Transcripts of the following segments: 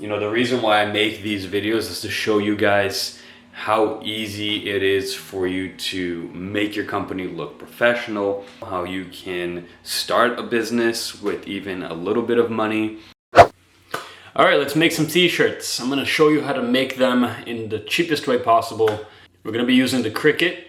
You know, the reason why I make these videos is to show you guys how easy it is for you to make your company look professional, how you can start a business with even a little bit of money. All right, let's make some t-shirts. I'm gonna show you how to make them in the cheapest way possible. We're gonna be using the Cricut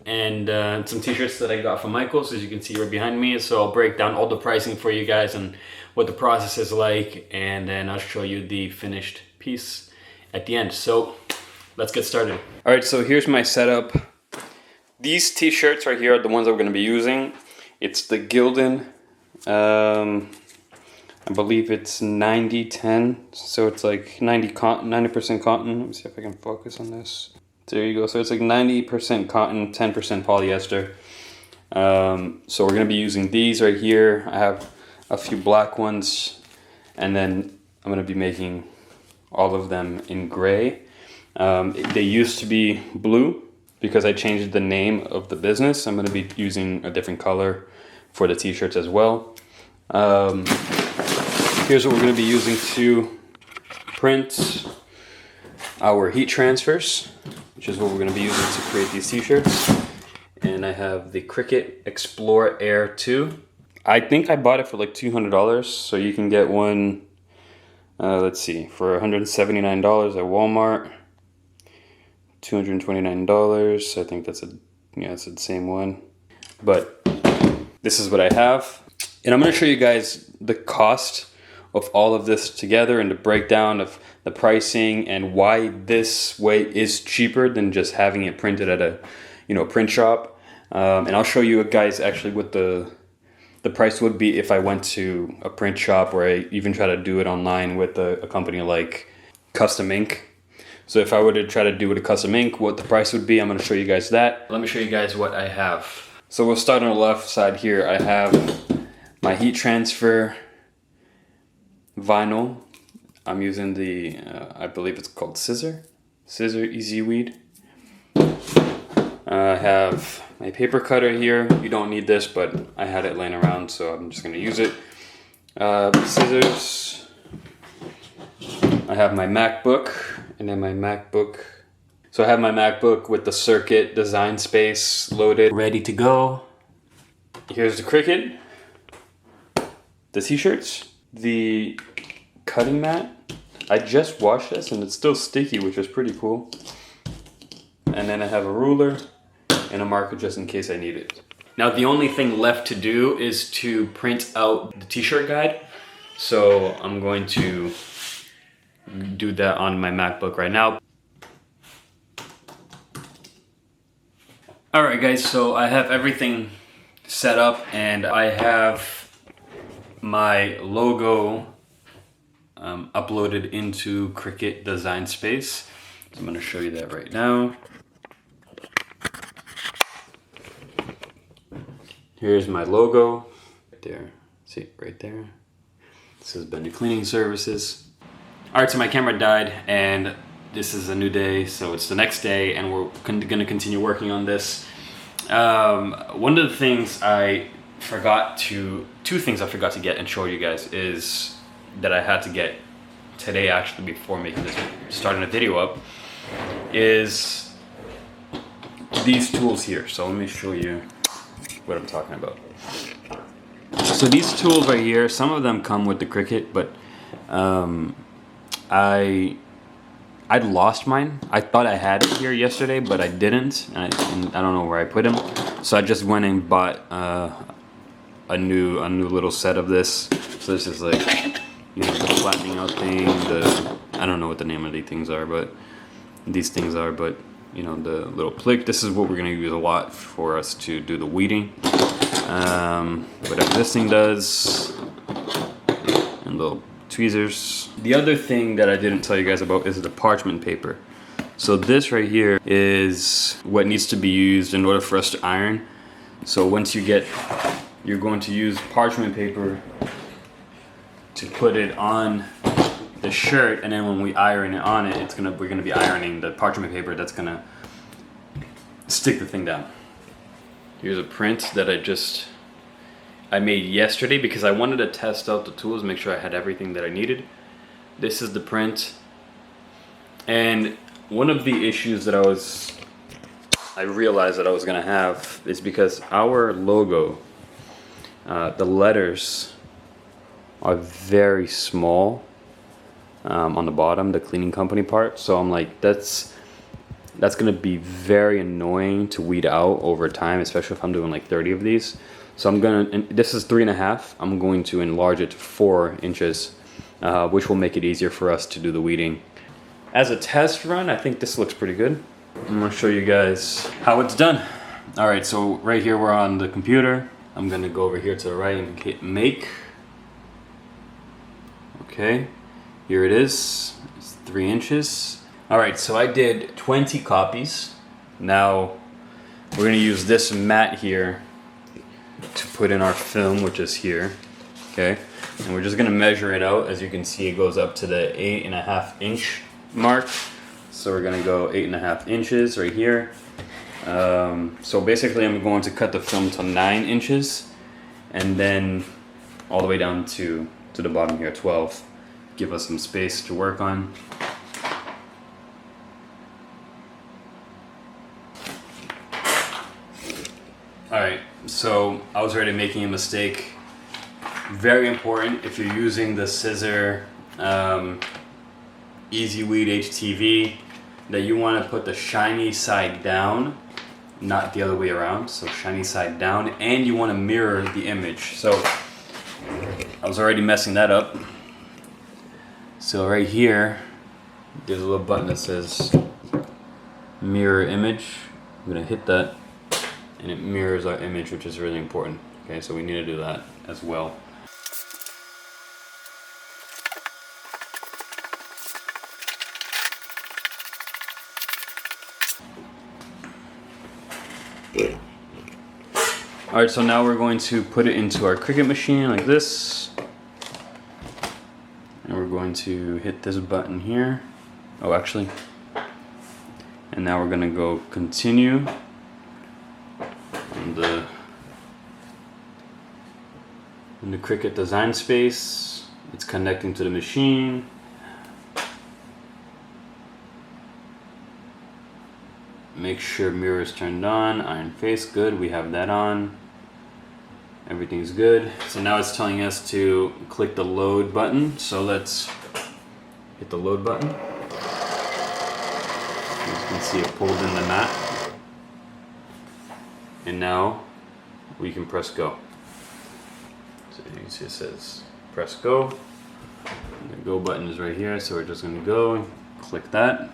and some t-shirts that I got from Michael's, as you can see right behind me. So I'll break down all the pricing for you guys and what the process is like, and then I'll show you the finished piece at the end. So let's get started. All right, so here's my setup. These t-shirts right here are the ones that we're gonna be using. It's the Gildan, I believe it's 90-10, so it's like 90% cotton. Let me see if I can focus on this. There you go, so it's like 90% cotton, 10% polyester. So we're gonna be using these right here. I have a few black ones, and then I'm gonna be making all of them in gray. They used to be blue because I changed the name of the business. I'm gonna be using a different color for the t-shirts as well. Here's what we're gonna be using to print our heat transfers, which is what we're gonna be using to create these t-shirts. And I have the Cricut Explore Air 2. I think I bought it for like $200, so you can get one, let's see, for $179 at Walmart. $229, I think that's it's the same one. But this is what I have. And I'm gonna show you guys the cost of all of this together and the breakdown of the pricing and why this way is cheaper than just having it printed at a print shop. And I'll show you guys actually what the price would be if I went to a print shop, or I even try to do it online with a company like Custom Ink. So if I were to try to do it with a Custom Ink, what the price would be, I'm gonna show you guys that. Let me show you guys what I have. So we'll start on the left side here. I have my heat transfer vinyl. I'm using the, I believe it's called Scissor Easy Weed. I have my paper cutter here. You don't need this, but I had it laying around, so I'm just gonna use it. Scissors. I have my MacBook, and then my MacBook. So I have my MacBook with the Circuit design space loaded, ready to go. Here's the Cricut, the t-shirts, the cutting mat. I just washed this and it's still sticky, which is pretty cool. And then I have a ruler and a marker just in case I need it. Now the only thing left to do is to print out the t-shirt guide. So I'm going to do that on my MacBook right now. All right guys, so I have everything set up and I have my logo uploaded into Cricut Design Space. So I'm going to show you that right now. Here's my logo right there. See right there. This has been the cleaning services. All right, so my camera died and this is a new day, so it's the next day and we're gonna continue working on this. One of the things two things I forgot to get and show you guys is that I had to get today actually before starting the video up, is these tools here. So let me show you what I'm talking about. So these tools right here, some of them come with the Cricut, but I'd lost mine. I thought I had it here yesterday, but I didn't, and I don't know where I put them. So I just went and bought a new little set of this. So this is like, the flattening out thing. I don't know what the name of these things are, but the little plick. This is what we're gonna use a lot for us to do the weeding. Whatever this thing does, and little tweezers. The other thing that I didn't tell you guys about is the parchment paper. So this right here is what needs to be used in order for us to iron. So once you're going to use parchment paper to put it on the shirt, and then when we iron it on it, we're gonna be ironing the parchment paper that's gonna stick the thing down. Here's a print that I made yesterday because I wanted to test out the tools, make sure I had everything that I needed. This is the print. And one of the issues that I realized that I was gonna have is because our logo, the letters are very small on the bottom, the cleaning company part. So I'm like, that's gonna be very annoying to weed out over time, especially if I'm doing like 30 of these. So and this is 3.5. I'm going to enlarge it to 4 inches, which will make it easier for us to do the weeding. As a test run, I think this looks pretty good. I'm gonna show you guys how it's done. All right, so right here we're on the computer. I'm gonna go over here to the right and hit make. Okay, here it is. It's 3 inches. All right, so I did 20 copies. Now we're gonna use this mat here to put in our film, which is here. Okay, and we're just gonna measure it out. As you can see, it goes up to the 8.5 inch mark. So we're gonna go 8.5 inches right here. So basically I'm going to cut the film to 9 inches and then all the way down to the bottom here, 12. Give us some space to work on. Alright, so I was already making a mistake. Very important if you're using the scissor Easy Weed HTV, that you want to put the shiny side down, not the other way around. So shiny side down, and you want to mirror the image. So I was already messing that up. So right here, there's a little button that says mirror image. I'm gonna hit that, and it mirrors our image, which is really important. Okay, so we need to do that as well. Alright, so now we're going to put it into our Cricut machine like this. And we're going to hit this button here. Oh, actually. And now we're going to go continue in the Cricut design space. It's connecting to the machine. Make sure mirror is turned on, iron face, good, we have that on. Everything's good. So now it's telling us to click the load button. So let's hit the load button. As you can see, it pulled in the mat. And now we can press go. So you can see it says press go. And the go button is right here, so we're just gonna go, click that.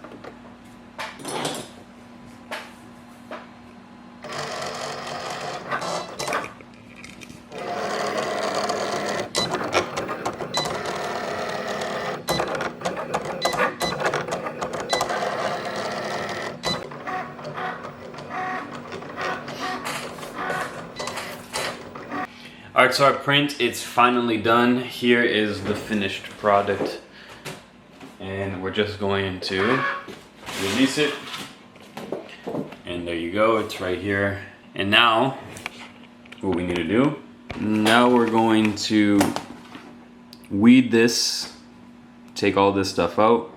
Alright, so our print, it's finally done. Here is the finished product. And we're just going to release it. And there you go, it's right here. And now, what we need to do, now we're going to weed this, take all this stuff out.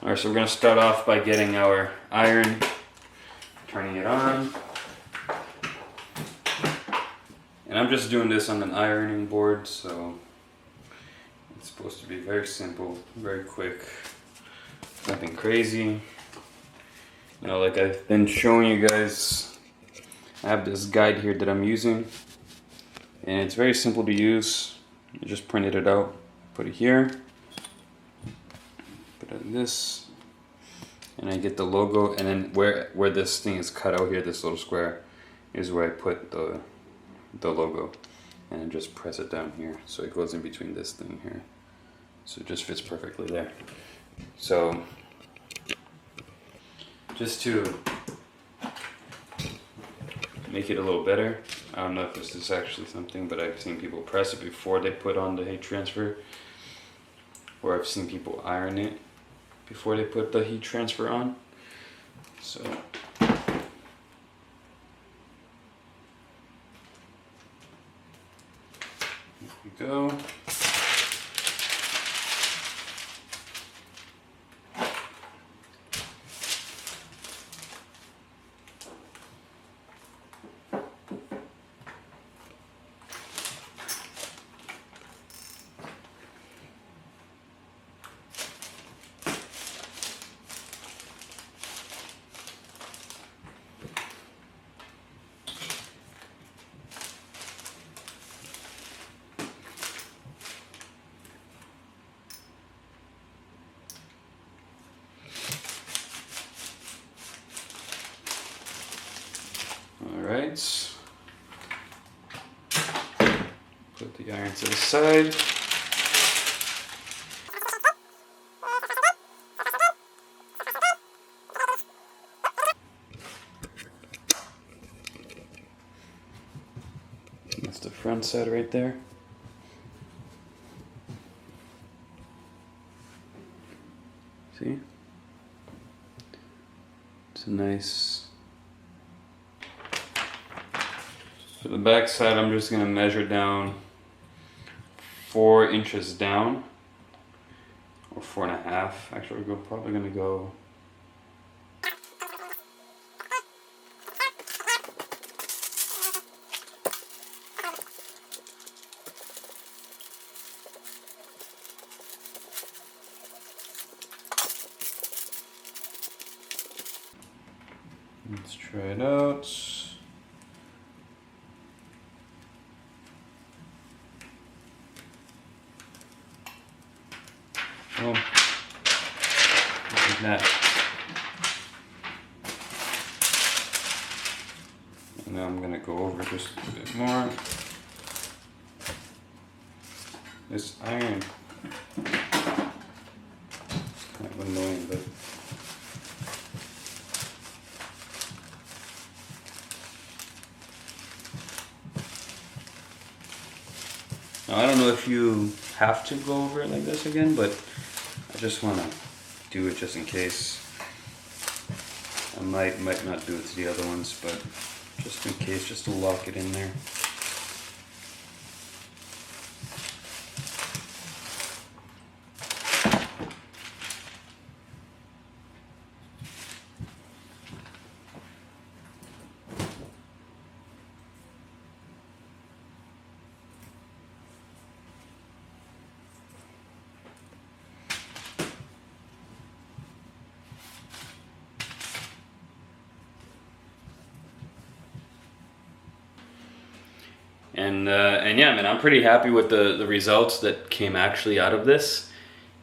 Alright, so we're going to start off by getting our iron, turning it on. And I'm just doing this on an ironing board, so it's supposed to be very simple, very quick, nothing crazy. You know, like I've been showing you guys, I have this guide here that I'm using, and it's very simple to use. You just printed it out, put it here. This, and I get the logo, and then where this thing is cut out here, this little square, is where I put the logo, and then just press it down here so it goes in between this thing here. So it just fits perfectly there. So just to make it a little better, I don't know if this is actually something, but I've seen people press it before they put on the heat transfer, or I've seen people iron it before they put the heat transfer on. So here we go. Alright, put the iron to the side. That's the front side right there. See? It's a nice... For the back side, I'm just going to measure down 4 inches down, or 4.5. Actually, we're probably going to go... Let's try it out. Oh, like that. And now I'm gonna go over just a bit more. This iron, kind of annoying, but now, I don't know if you have to go over it like this again, but I just want to do it just in case. I might not do it to the other ones, but just in case, just to lock it in there. And yeah, man, I'm pretty happy with the results that came actually out of this.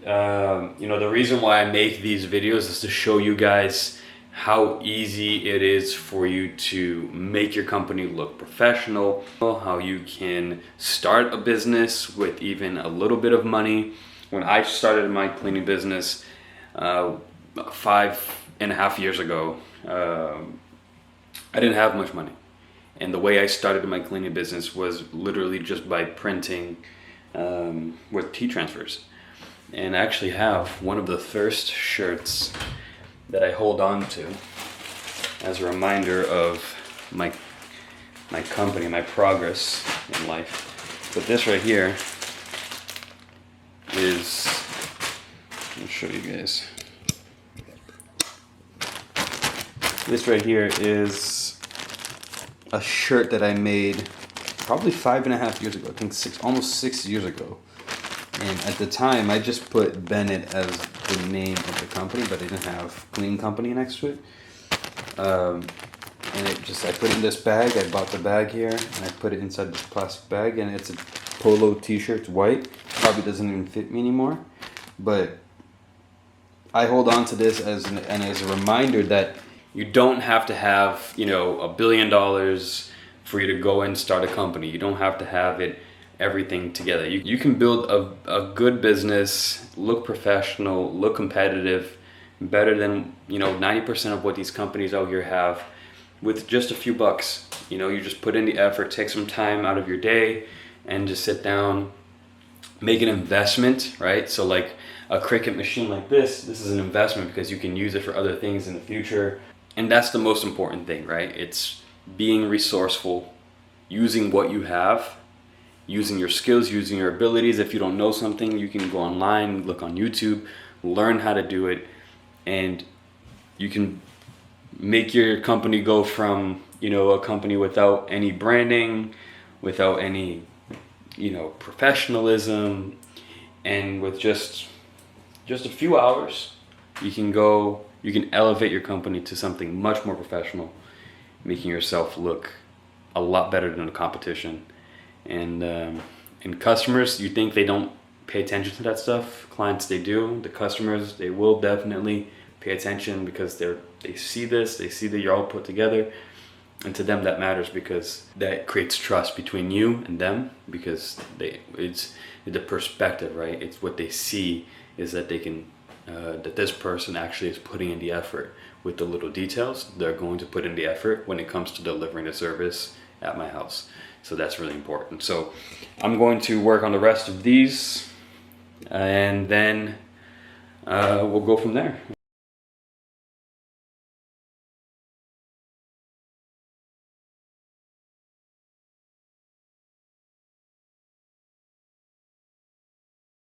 You know, the reason why I make these videos is to show you guys how easy it is for you to make your company look professional, how you can start a business with even a little bit of money. When I started my cleaning business 5.5 years ago, I didn't have much money. And the way I started my cleaning business was literally just by printing with heat transfers. And I actually have one of the first shirts that I hold on to as a reminder of my company, my progress in life. But this right here is, I'll show you guys. This right here is a shirt that I made probably 5.5 years ago. I think almost 6 years ago. And at the time, I just put Bennett as the name of the company, but I didn't have Clean Company next to it. And I put it in this bag. I bought the bag here, and I put it inside this plastic bag, and it's a polo t-shirt. It's white. Probably doesn't even fit me anymore. But I hold on to this as a reminder that you don't have to have, $1 billion for you to go and start a company. You don't have to have it everything together. You can build a good business, look professional, look competitive, better than 90% of what these companies out here have, with just a few bucks. You just put in the effort, take some time out of your day, and just sit down, make an investment, right? So like a Cricut machine like this is an investment because you can use it for other things in the future. And that's the most important thing, right? It's being resourceful, using what you have, using your skills, using your abilities. If you don't know something, you can go online, look on YouTube, learn how to do it, and you can make your company go from, a company without any branding, without any, professionalism, and with just a few hours, you can elevate your company to something much more professional, making yourself look a lot better than the competition. And customers, you think they don't pay attention to that stuff? Clients, they do. The customers, they will definitely pay attention because they see this, they see that you're all put together, and to them that matters because that creates trust between you and them, because it's the perspective, right? It's what they see is that they can that this person actually is putting in the effort with the little details. They're going to put in the effort when it comes to delivering the service at my house. So that's really important. So I'm going to work on the rest of these, and then we'll go from there.